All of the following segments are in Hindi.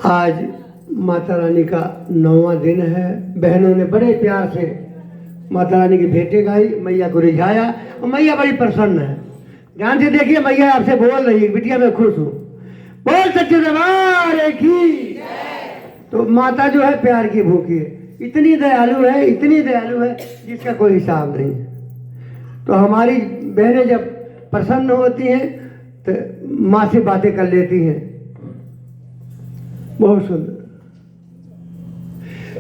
आज माता रानी का 9वां दिन है। बहनों ने बड़े प्यार से माता रानी की भेंटें गाई, मैया को रिझाया और मैया बड़ी प्रसन्न है। ध्यान से देखिए, मैया आपसे बोल रही है, बिटिया मैं खुश हूँ, बोल सच्चे दरबार की। तो माता जो है प्यार की भूखी है, इतनी दयालु है, इतनी दयालु है जिसका कोई हिसाब नहीं है। तो हमारी बहनें जब प्रसन्न होती हैं तो माँ से बातें कर लेती हैं, बहुत सुंदर।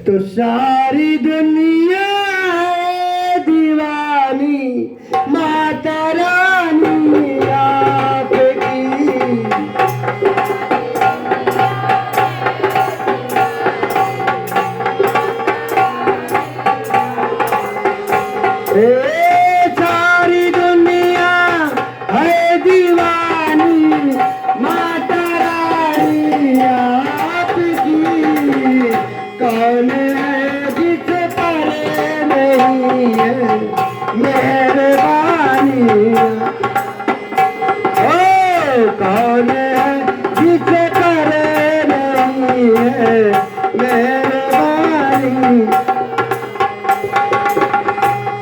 तो सारी दुनिया है दीवानी माता रानी आपकी, सारी दुनिया है दीवानी माता रानी आपकी। कौन है जिसे परे नहीं है मेहरबानी, ओ कौन है जिसे परे नहीं है मेहरबानी।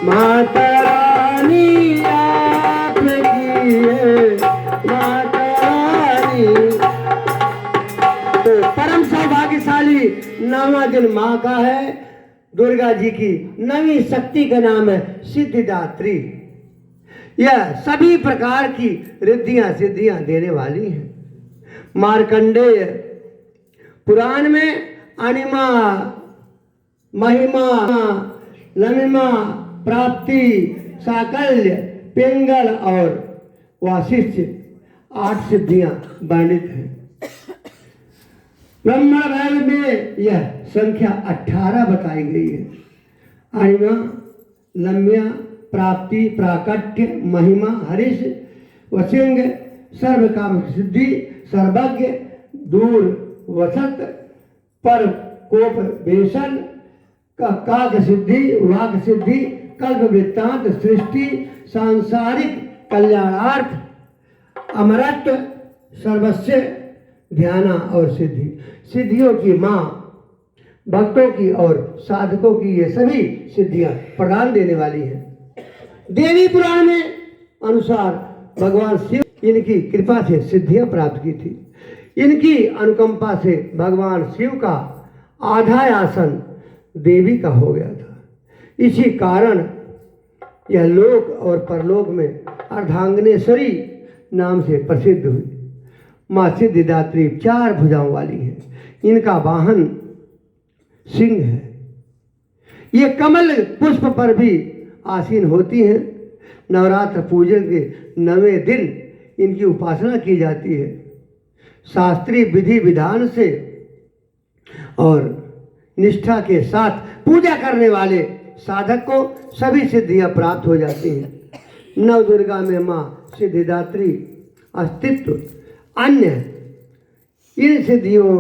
माता रानी आपकी है माता रानी। तो परम सौभाग्यशाली 9वां दिन माँ का है। दुर्गा जी की 9वीं शक्ति का नाम है सिद्धिदात्री। यह सभी प्रकार की रिद्धियां सिद्धियां देने वाली है। मार्कंडेय पुराण में अनिमा, महिमा, लमिमा, प्राप्ति, साकल्य, पिंगल और वाशिष्ठ 8 सिद्धियां वर्णित हैं। ब्रह्मण वेद में यह संख्या 18 बताई गई है। अनिमा, लम्या, प्राप्ति, प्राकट्य, महिमा, हरिष, वसिंग, सर्व काम सिद्धि, सर्वज्ञ, दूर वसत, पर कोप बेसन, काक सिद्धि, वाक सिद्धि, कल्प वृत्तांत, सृष्टि, सांसारिक कल्याणार्थ, अमरत्व, सर्वस्व, ध्याना और सिद्धि। सिद्धियों की माँ भक्तों की और साधकों की ये सभी सिद्धियां प्रदान देने वाली हैं। देवी पुराण में अनुसार भगवान शिव इनकी कृपा से सिद्धियां प्राप्त की थी। इनकी अनुकंपा से भगवान शिव का आधा आसन देवी का हो गया था। इसी कारण यह लोक और परलोक में अर्धांगनेश्वरी नाम से प्रसिद्ध हुई। माँ सिद्धिदात्री 4 भुजाओं वाली है। इनका वाहन सिंह है। ये कमल पुष्प पर भी आसीन होती हैं। नवरात्र पूजन के 9वें दिन इनकी उपासना की जाती है। शास्त्रीय विधि विधान से और निष्ठा के साथ पूजा करने वाले साधक को सभी सिद्धियां प्राप्त हो जाती हैं। नव दुर्गा में माँ सिद्धिदात्री अस्तित्व अन्य। इन सिद्धियों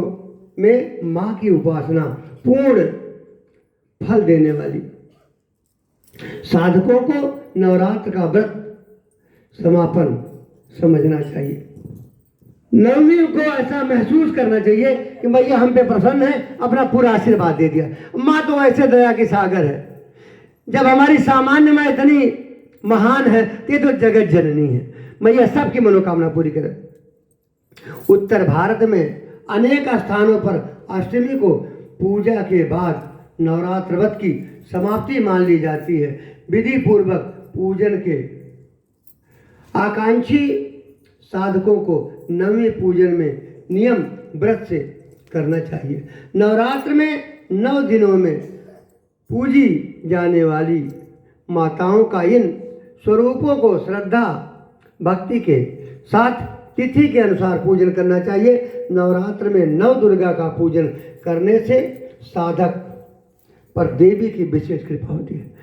में माँ की उपासना पूर्ण फल देने वाली। साधकों को नवरात्र का व्रत समापन समझना चाहिए। नवमी को ऐसा महसूस करना चाहिए कि भैया हम पे प्रसन्न है, अपना पूरा आशीर्वाद दे दिया। माँ तो ऐसे दया की सागर है। जब हमारी सामान्य माँ इतनी महान है तो ये तो जगत जननी है। मैया सबकी मनोकामना पूरी करे। उत्तर भारत में अनेक स्थानों पर अष्टमी को पूजा के बाद नवरात्र व्रत की समाप्ति मान ली जाती है। विधि पूर्वक पूजन के आकांक्षी साधकों को 9वें पूजन में नियम व्रत से करना चाहिए। नवरात्र में 9 दिनों में पूजी जाने वाली माताओं का इन स्वरूपों को श्रद्धा भक्ति के साथ तिथि के अनुसार पूजन करना चाहिए। नवरात्र में 9 दुर्गा का पूजन करने से साधक पर देवी की विशेष कृपा होती है।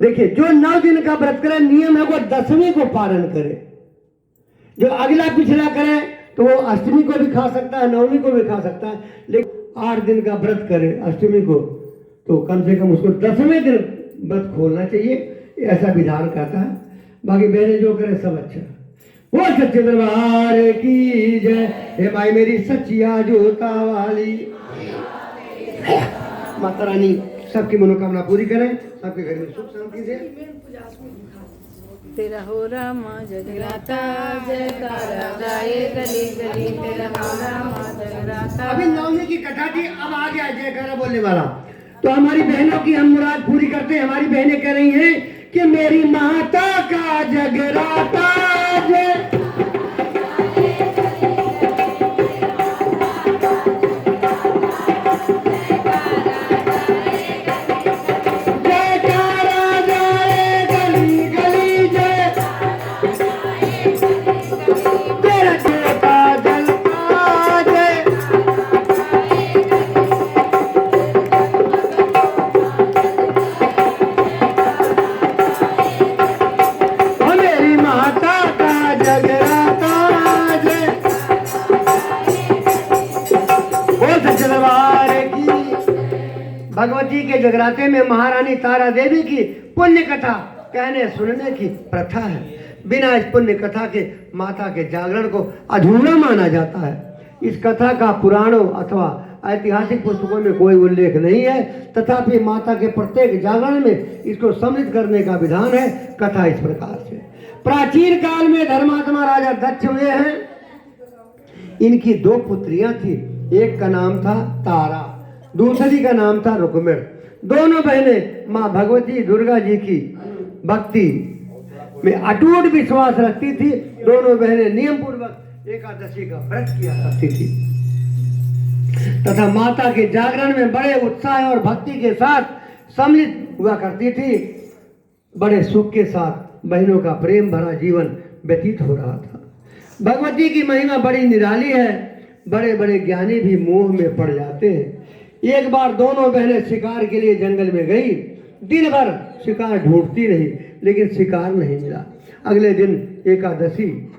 देखिए, जो 9 दिन का व्रत करे, नियम है वो 10वीं को पालन करे। जो अगला पिछला करे तो वो अष्टमी को भी खा सकता है, 9वीं को भी खा सकता है, लेकिन 8 दिन का व्रत करे अष्टमी को तो कम से कम उसको 10वें दिन व्रत खोलना चाहिए, ऐसा विधान कहता है। बाकी बहने जो करे सब अच्छा। वो सच्चे दरबार की जय। हे माई मेरी सच्चिया जोता वाली। माता रानी सबकी मनोकामना पूरी करें, सबके घर में सुख शांति दे। तेरा हो रामा जगराता, जयकारा गाए गली गली, तेरा हो रामा जगराता। अभी नवमी की कथा थी, अब आ गया जयकारा बोलने वाला। तो हमारी बहनों की हम मुराद पूरी करते हैं। हमारी बहनें कह रही हैं कि मेरी माता का जगराता जय। भगवती के जगराते में महारानी तारा देवी की पुण्य कथा कहने सुनने की प्रथा है। बिना इस पुण्य कथा के माता के जागरण को अधूरा माना जाता है। इस कथा का पुराणों अथवा ऐतिहासिक पुस्तकों में कोई उल्लेख नहीं है, तथापि माता के प्रत्येक जागरण में इसको सम्मिलित करने का विधान है। कथा इस प्रकार से। प्राचीन काल में धर्मात्मा राजा दक्ष हुए हैं। इनकी दो पुत्रियां थी, एक का नाम था तारा, दूसरी का नाम था रुक्मिण। दोनों बहनें माँ भगवती दुर्गा जी की भक्ति में अटूट विश्वास रखती थी। दोनों बहनें नियम पूर्वक एकादशी का व्रत किया करती थी तथा माता के जागरण में बड़े उत्साह और भक्ति के साथ सम्मिलित हुआ करती थी। बड़े सुख के साथ बहनों का प्रेम भरा जीवन व्यतीत हो रहा था। भगवती की महिमा बड़ी निराली है। बड़े बड़े ज्ञानी भी मोह में पड़ जाते हैं। एक बार दोनों बहनें शिकार के लिए जंगल में गई। दिन भर शिकार ढूंढती रही, लेकिन शिकार नहीं मिला। अगले दिन एकादशी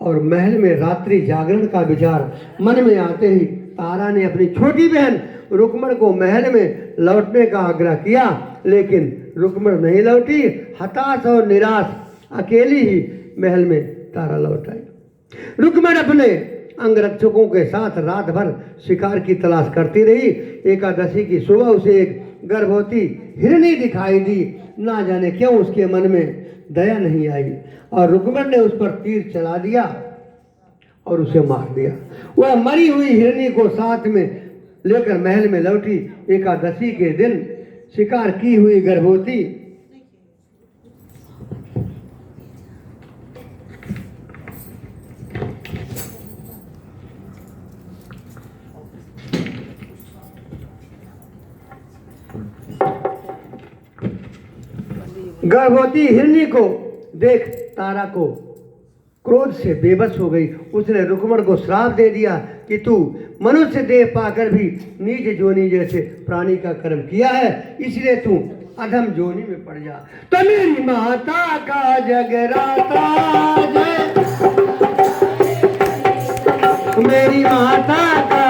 और महल में रात्रि जागरण का विचार मन में आते ही तारा ने अपनी छोटी बहन रुक्मिण को महल में लौटने का आग्रह किया, लेकिन रुक्मिण नहीं लौटी। हताश और निराश अकेली ही महल में तारा लौट आई। रुक्मिण अपने अंगरक्षकों के साथ रात भर शिकार की तलाश करती रही। एकादशी की सुबह उसे एक गर्भवती हिरनी दिखाई दी। ना जाने क्यों उसके मन में दया नहीं आई और रुक्मिण ने उस पर तीर चला दिया और उसे मार दिया। वह मरी हुई हिरनी को साथ में लेकर महल में लौटी। एकादशी के दिन शिकार की हुई गर्भवती हिरनी को देख तारा को क्रोध से बेबस हो गई। उसने रुक्मिण को श्राप दे दिया कि तू मनुष्य देह पाकर भी नीच जोनी जैसे प्राणी का कर्म किया है, इसलिए तू अधम जोनी में पड़ जा। तो मेरी माता का जगराता जय। मेरी माता का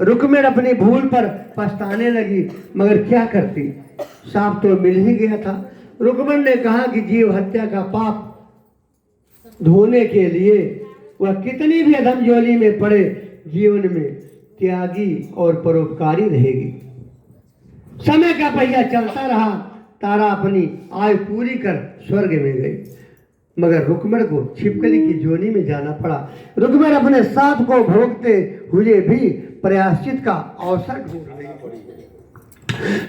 रुक्मिण अपनी भूल पर पछताने लगी, मगर क्या करती, सांप तो मिल ही गया था। रुक्मिण ने कहा कि जीव हत्या का पाप धोने के लिए वह कितनी भी अधम जोली में पड़े जीवन में त्यागी और परोपकारी रहेगी। समय का पहिया चलता रहा। तारा अपनी आयु पूरी कर स्वर्ग में गई, मगर रुक्मिण को छिपकली की जोनी में जाना पड़ा। रुक्मिण अपने साप को भोगते हुए भी प्रयाश्चित का अवसर ढूंढ रही थी।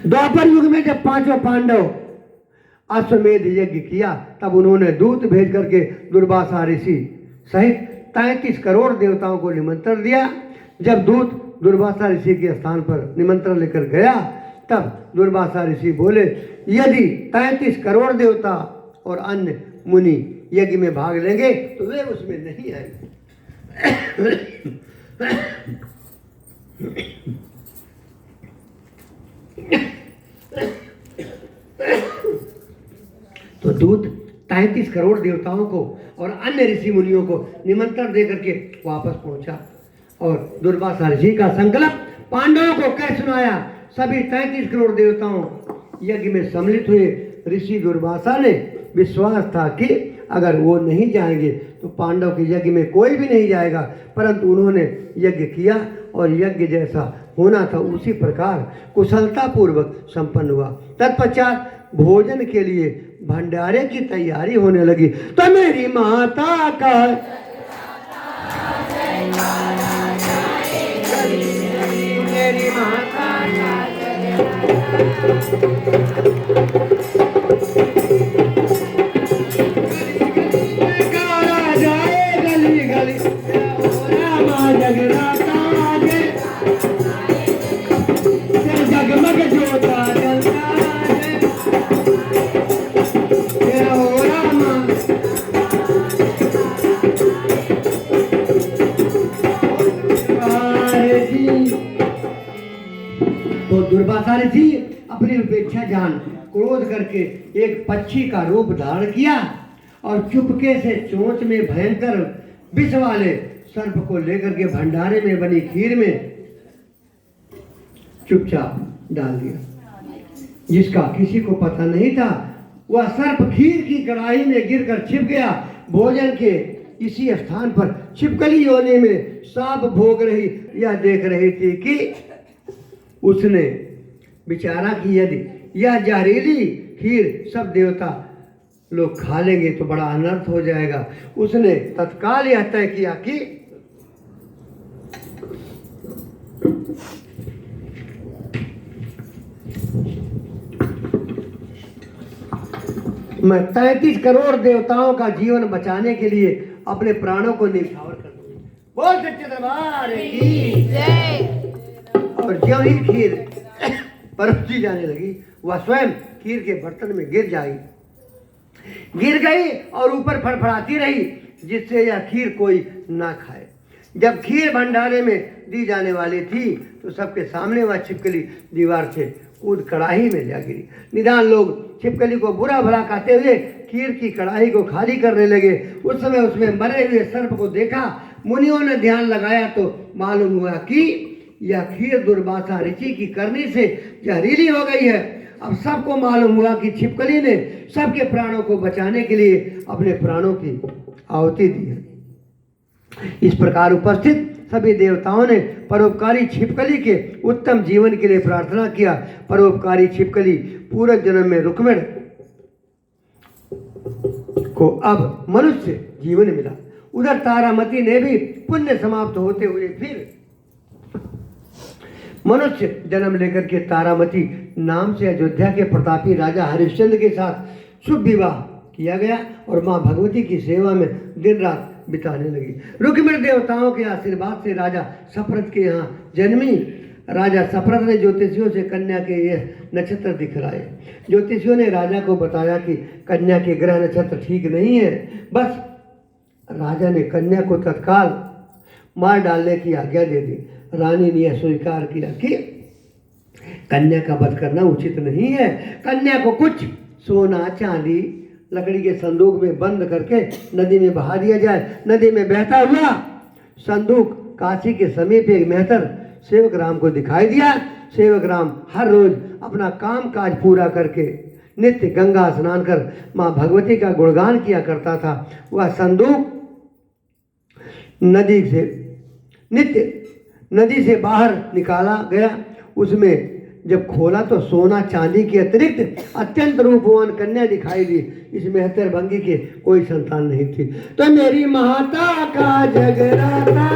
द्वापर युग में जब पांचों पांडव अश्वमेध यज्ञ किया, तब उन्होंने दूत भेज करके दुर्वासा ऋषि सहित 33 करोड़ देवताओं को निमंत्रण दिया। जब दूत दुर्वासा ऋषि के स्थान पर निमंत्रण लेकर गया तब दुर्वासा ऋषि बोले, यदि 33 करोड़ देवता और अन्य मुनि यज्ञ में भाग लेंगे तो वे उसमें नहीं आएंगे। तो दूत 33 करोड़ देवताओं को और अन्य ऋषि मुनियों को निमंत्रण देकर के वापस पहुंचा और दुर्वासा ऋषि का संकल्प पांडवों को कह सुनाया। सभी 33 करोड़ देवताओं यज्ञ में सम्मिलित हुए। ऋषि दुर्वासा ने विश्वास था कि अगर वो नहीं जाएंगे तो पांडव के यज्ञ में कोई भी नहीं जाएगा, परंतु उन्होंने यज्ञ किया और यज्ञ जैसा होना था उसी प्रकार कुशलता पूर्वक संपन्न हुआ। तत्पश्चात भोजन के लिए भंडारे की तैयारी होने लगी। तो मेरी माता का मेरी माता जगमग जोता जलता तो दुर्वासा ऋषि अपनी उपेक्षा जान क्रोध करके एक पक्षी का रूप धारण किया और चुपके से चोंच में भयंकर विष वाले सर्प को लेकर के भंडारे में बनी खीर में चुपचाप डाल दिया, जिसका किसी को पता नहीं था। वह सर्प खीर की कढ़ाई में गिरकर छिप गया। भोजन के इसी स्थान पर छिपकली योनि में सांप भोग रही यह देख रही थी कि उसने विचारा कि यदि यह जहरीली खीर सब देवता लोग खा लेंगे तो बड़ा अनर्थ हो जाएगा। उसने तत्काल यह तय किया कि मैं 33 करोड़ देवताओं का जीवन बचाने के लिए अपने प्राणों को न्यौछावर कर दूंगी। बोल सच्चे दरबार की जय। और ज्यों ही खीर परोसी जाने लगी वह स्वयं खीर के बर्तन में गिर गई और ऊपर फड़फड़ाती रही, जिससे यह खीर कोई ना खाए। जब खीर भंडारे में दी जाने वाली थी तो सबके सामने वह छिपकली दीवार से कूद कढ़ाई में जा गिरी। निदान लोग छिपकली को बुरा भला कहते हुए खीर की कढ़ाई को खाली करने लगे। उस समय उसमें मरे हुए सर्प को देखा। मुनियों ने ध्यान लगाया तो मालूम हुआ कि यह खीर दुर्वासा ऋषि की करनी से जहरीली हो गई है। अब सबको मालूम हुआ कि छिपकली ने सबके प्राणों को बचाने के लिए अपने प्राणों की आहुति दी है। इस प्रकार उपस्थित सभी देवताओं ने परोपकारी छिपकली के उत्तम जीवन के लिए प्रार्थना किया। परोपकारी छिपकली पूरे जन्म में रुक्मिण को अब मनुष्य जीवन मिला। उधर तारामती ने भी पुण्य समाप्त होते हुए फिर मनुष्य जन्म लेकर के तारामती नाम से अयोध्या के प्रतापी राजा हरिश्चंद्र के साथ शुभ विवाह किया गया और मां भगवती की सेवा में दिन रात बिताने लगी। रुक्मिणी देवताओं के आशीर्वाद से राजा सप्रत के यहाँ जन्मी। राजा सप्रत ने ज्योतिषियों से कन्या के यह नक्षत्र दिखलाए। ज्योतिषियों ने राजा को बताया कि कन्या के ग्रह नक्षत्र ठीक नहीं है। बस राजा ने कन्या को तत्काल मार डालने की आज्ञा दे दी। रानी ने यह स्वीकार किया कि कन्या का वध करना उचित नहीं है। कन्या को कुछ सोना चांदी लकड़ी के संदूक में बंद करके नदी में बहा दिया जाए। नदी में बहता हुआ संदूक काशी के समीप एक मेहतर सेवक राम को दिखाई दिया। सेवक राम हर रोज अपना काम काज पूरा करके नित्य गंगा स्नान कर मां भगवती का गुणगान किया करता था। वह संदूक नदी से बाहर निकाला गया। उसमें जब खोला तो सोना चांदी के अतिरिक्त अत्यंत रूपवान कन्या दिखाई दी। इस मेहतर भंगी के कोई संतान नहीं थी। तो मेरी माता का जगराता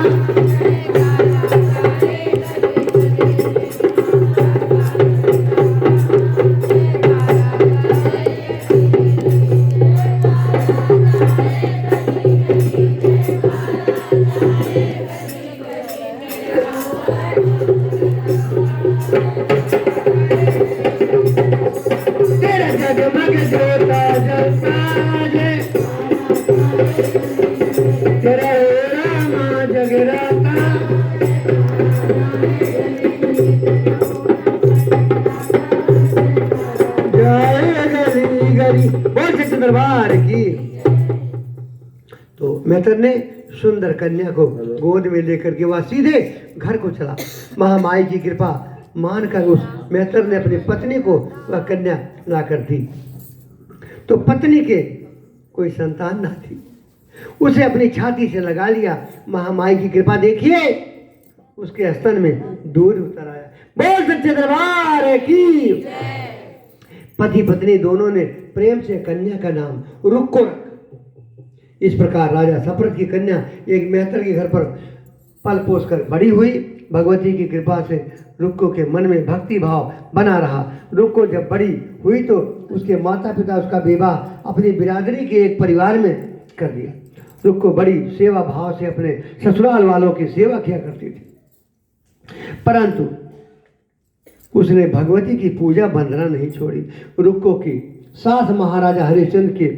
तेरा जगमग जोता जलता है, तेरा रामा जगराता। जय गली गली बोल सच्चे दरबार की। तो मेहतर ने सुंदर कन्या को गोद में लेकर के वह सीधे घर को चला। महामाई की कृपा मानकर उस मेहतर ने अपनी पत्नी को वह कन्या लाकर दी। तो पत्नी के कोई संतान ना थी, उसे अपनी छाती से लगा लिया। महामाई की कृपा देखिए, उसके स्तन में दूध उतर आया। बोल सच्चे दरबार की। पति पत्नी दोनों ने प्रेम से कन्या का नाम रुक्को रखा। इस प्रकार राजा सप्रत की कन्या एक मेहतर के घर पर पल पोस कर बड़ी हुई। भगवती की कृपा से रुक्को के मन में भक्ति भाव बना रहा। रुक्को जब बड़ी हुई तो उसके माता पिता उसका विवाह अपनी बिरादरी के एक परिवार में कर दिया। रुक्को बड़ी सेवा भाव से अपने ससुराल वालों की सेवा किया करती थी, परंतु उसने भगवती की पूजा वंदना नहीं छोड़ी। रुक्को की सास महाराजा हरिश्चंद्र के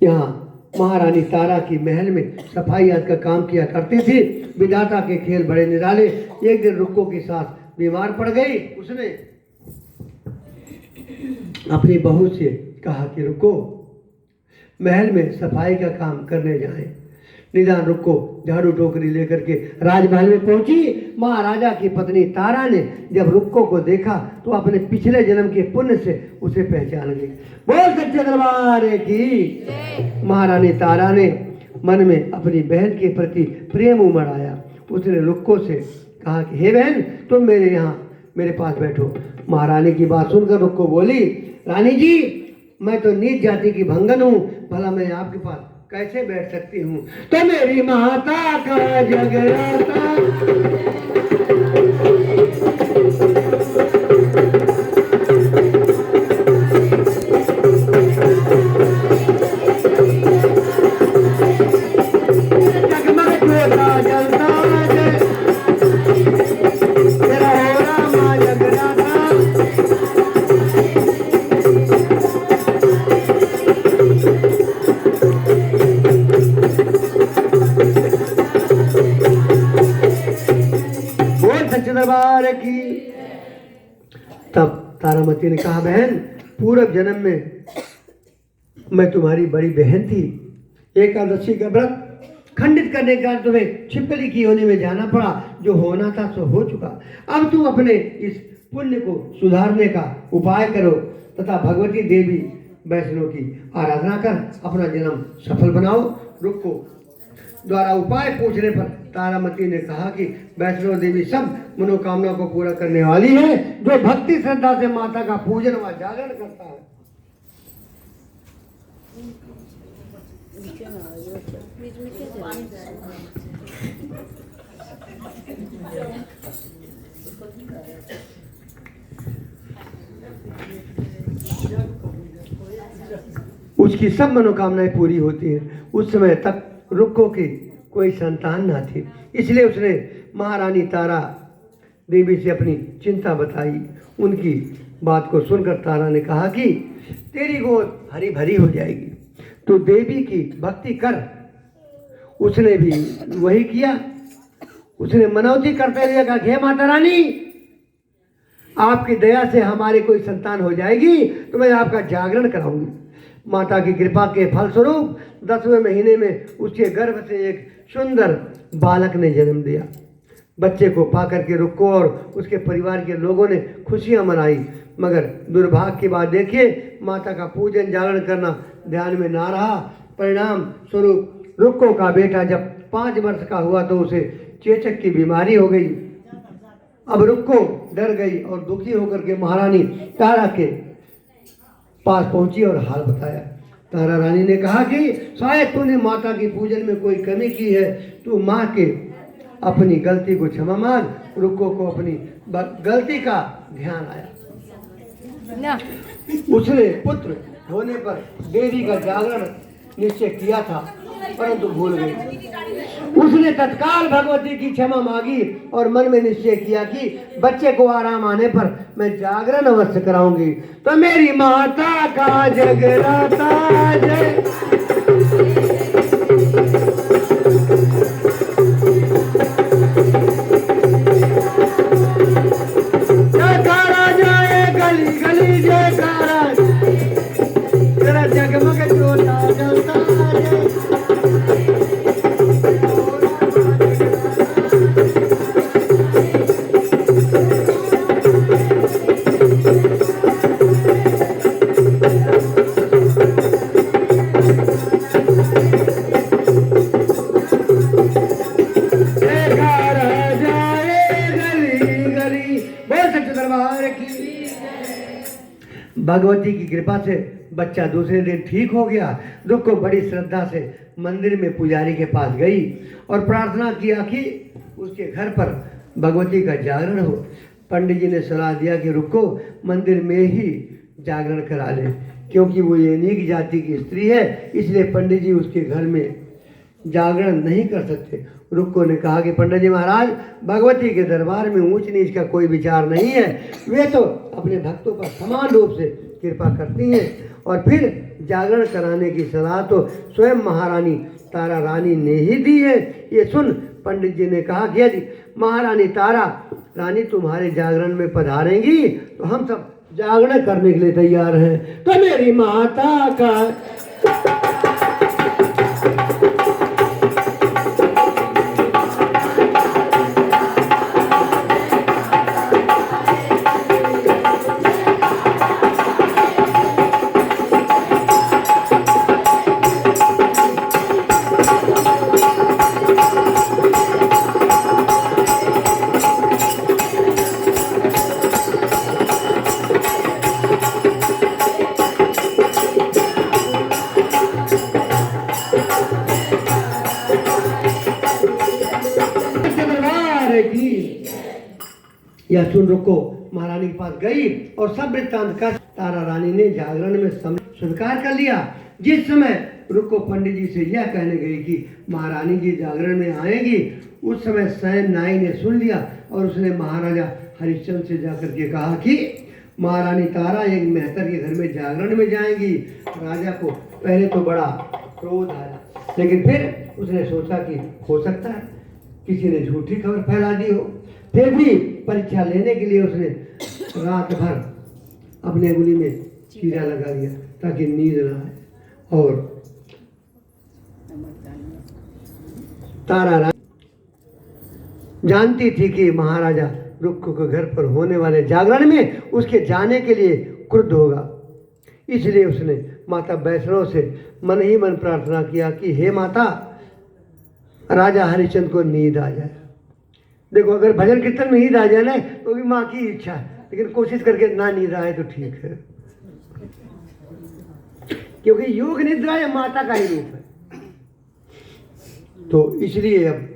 यहाँ महारानी तारा की महल में सफाई आदि का काम किया करते थे। विधाता के खेल बड़े निराले। एक दिन रुक्को की सास बीमार पड़ गई। उसने अपनी बहू से कहा कि रुक्को महल में सफाई का काम करने जाएं। निदान रुक्को झाड़ू टोकरी लेकर के राजमहल में पहुंची। महाराजा की पत्नी तारा ने जब रुक्को को देखा तो अपने पिछले जन्म के पुण्य से उसे पहचान गई। बोल सच्चे दरबार की। महारानी तारा ने मन में अपनी बहन के प्रति प्रेम उमड़ आया। उसने रुक्को से कहा कि हे बहन, तुम मेरे यहाँ मेरे पास बैठो। महारानी की बात सुनकर रुक्को बोली, रानी जी, मैं तो नीच जाति की भंगन हूँ, भला मैं आपके पास कैसे बैठ सकती हूँ। तो मेरी माता का जगराता। जगमग जोता जलता है, तेरा हो रामा जगराता। दरबार की। तब तारामती ने कहा, बहन, पूर्व जन्म में मैं तुम्हारी बड़ी बहन थी। एकादशी का व्रत खंडित करने का तुम्हें छिपकली की होने में जाना पड़ा। जो होना था सो हो चुका। अब तुम अपने इस पुण्य को सुधारने का उपाय करो तथा भगवती देवी वैष्णो की आराधना कर अपना जन्म सफल बनाओ। रुक्को द्वारा उपाय पूछने पर तारामती ने कहा कि वैष्णो देवी सब मनोकामना को पूरा करने वाली है। जो भक्ति श्रद्धा से माता का पूजन व जागरण करता है, उसकी सब मनोकामनाएं पूरी होती हैं। उस समय तक रुक्को की कोई संतान ना थी, इसलिए उसने महारानी तारा देवी से अपनी चिंता बताई। उनकी बात को सुनकर तारा ने कहा कि तेरी गोद हरी भरी हो जाएगी, तो देवी की भक्ति कर। उसने भी वही किया। उसने मनौती करते हुए कहा, हे माता रानी, आपकी दया से हमारी कोई संतान हो जाएगी तो मैं आपका जागरण कराऊंगी। माता की कृपा के फलस्वरूप 10वें महीने में उसके गर्भ से एक सुंदर बालक ने जन्म दिया। बच्चे को पाकर के रुक्को और उसके परिवार के लोगों ने खुशियां मनाई, मगर दुर्भाग्य की बात देखिए, माता का पूजन जागरण करना ध्यान में ना रहा। परिणाम स्वरूप रुक्को का बेटा जब 5 वर्ष का हुआ तो उसे चेचक की बीमारी हो गई। अब रुक्को डर गई और दुखी होकर के महारानी तारा के पास पहुंची और हाल बताया। तारा रानी ने कहा कि शायद तूने माता की पूजन में कोई कमी की है, तू माँ के अपनी गलती को क्षमा मांग। रुक्को को अपनी गलती का ध्यान आया। उसने पुत्र होने पर देवी का जागरण निश्चय किया था। परंतु भूल गई। उसने तत्काल भगवती की क्षमा मांगी और मन में निश्चय किया कि बच्चे को आराम आने पर मैं जागरण अवश्य कराऊंगी। तो मेरी माता का जगराता जय जयकारा जाए गली गली जयकारा तेरा जगमग जोता जलता है। भगवती की कृपा से बच्चा दूसरे दिन ठीक हो गया। दुख को बड़ी श्रद्धा से मंदिर में पुजारी के पास गई और प्रार्थना किया कि उसके घर पर भगवती का जागरण हो। पंडित जी ने सलाह दिया कि रुको, मंदिर में ही जागरण करा ले, क्योंकि वो यूनिक जाति की स्त्री है, इसलिए पंडित जी उसके घर में जागरण नहीं कर सकते। रुक्को ने कहा कि पंडित जी महाराज, भगवती के दरबार में ऊंच नीच का कोई विचार नहीं है, वे तो अपने भक्तों पर समान रूप से कृपा करती हैं। और फिर जागरण कराने की सलाह तो स्वयं महारानी तारा रानी ने ही दी है। ये सुन पंडित जी ने कहा कि यदि महारानी तारा रानी तुम्हारे जागरण में पधारेंगी तो हम सब जागरण करने के लिए तैयार हैं। तो मेरी माता का यह सुन रुको महारानी के पास गई और सब वृत्तांत का तारा रानी ने जागरण में स्वीकार कर लिया। जिस समय रुको पंडित जी से यह कहने गई कि महारानी जी जागरण में आएंगी, उस समय स्वयं नाई ने सुन लिया और उसने महाराजा हरिश्चंद्र से जाकर के कहा कि महारानी तारा एक मेहतर के घर में जागरण में जाएंगी। राजा को पहले तो बड़ा क्रोध आया, लेकिन फिर उसने सोचा कि हो सकता है किसी ने झूठी खबर फैला दी हो। फिर भी परीक्षा लेने के लिए उसने रात भर अपने अंगुली में चीरा लगा दिया ताकि नींद ना आए। और तारा रानी जानती थी कि महाराजा रुक्को के घर पर होने वाले जागरण में उसके जाने के लिए क्रुद्ध होगा, इसलिए उसने माता वैष्णव से मन ही मन प्रार्थना किया कि हे माता, राजा हरिश्चंद्र को नींद आ जाए। देखो, अगर भजन कीर्तन में नींद आ जाए ना तो भी माँ की इच्छा है, लेकिन कोशिश करके ना नींद आए तो ठीक है, क्योंकि योग निद्रा या माता का ही रूप है। तो इसलिए अब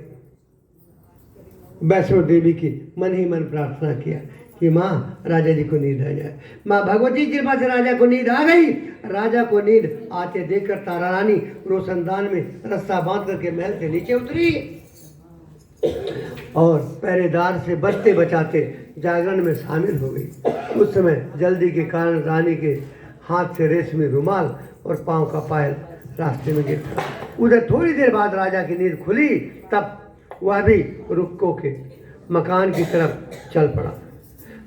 वैष्णव देवी की मन ही मन प्रार्थना किया कि माँ राजा जी को नींद आ जाए। माँ भगवती की कृपा से राजा को नींद आ गई। राजा को नींद आते देखकर तारा रानी रोशनदान में रस्सा बांध करके महल से नीचे उतरी और पहरेदार से बचते बचाते जागरण में शामिल हो गई। उस समय जल्दी के कारण रानी के हाथ से रेशमी रुमाल और पांव का पायल रास्ते में गिर पड़ा। उधर थोड़ी देर बाद राजा की नींद खुली, तब वह भी रुक्को के मकान की तरफ चल पड़ा।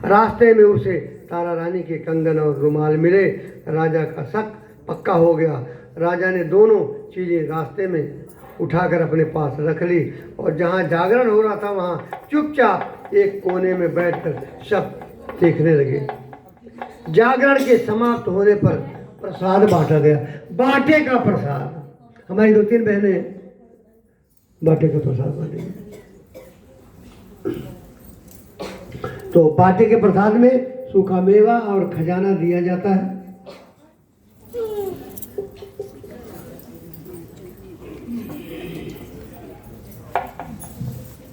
रास्ते में उसे तारा रानी के कंगन और रुमाल मिले। राजा का शक पक्का हो गया। राजा ने दोनों चीज़ें रास्ते में उठाकर अपने पास रख ली और जहाँ जागरण हो रहा था वहाँ चुपचाप एक कोने में बैठकर सब देखने लगे। जागरण के समाप्त होने पर प्रसाद बांटा गया। बाटे का प्रसाद, हमारी 2-3 बहनें बाटे का प्रसाद बांटेंगे। तो बाटे के प्रसाद में सूखा मेवा और खजाना दिया जाता है।